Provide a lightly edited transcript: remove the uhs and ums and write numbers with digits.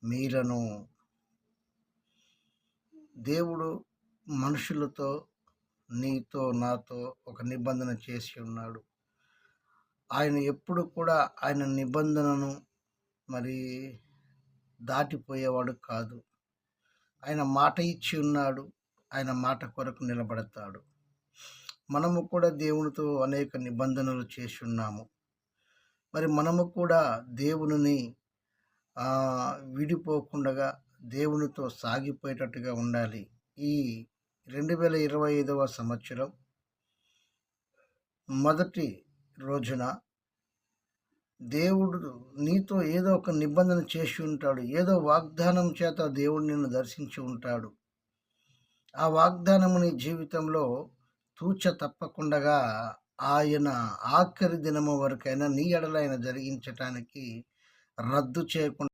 మీరను. దేవుడు మనుషులతో, నీతో, నాతో ఒక నిబంధన చేసి ఉన్నాడు. ఆయన ఎప్పుడు కూడా ఆయన నిబంధనను మరి దాటిపోయేవాడు కాదు. ఆయన మాట ఇచ్చి ఉన్నాడు. ఆయన మాట కొరకు నిలబడతాడు. మనము కూడా దేవునితో అనేక నిబంధనలు చేసి ఉన్నాము. మరి మనము కూడా దేవునిని విడిపోకుండగా దేవునితో సాగిపోయేటట్టుగా ఉండాలి. ఈ 2025వ సంవత్సరం మొదటి రోజున దేవుడు నీతో ఏదో ఒక నిబంధన చేసి ఉంటాడు. ఏదో వాగ్దానం చేత దేవుడు నిన్ను దర్శించి ఉంటాడు. ఆ వాగ్దానము నీ జీవితంలో తూచ తప్పకుండగా ఆయన ఆఖరి దినము వరకైనా నీ ఎడల ఆయన జరిగించటానికి రద్దు చేయకుండా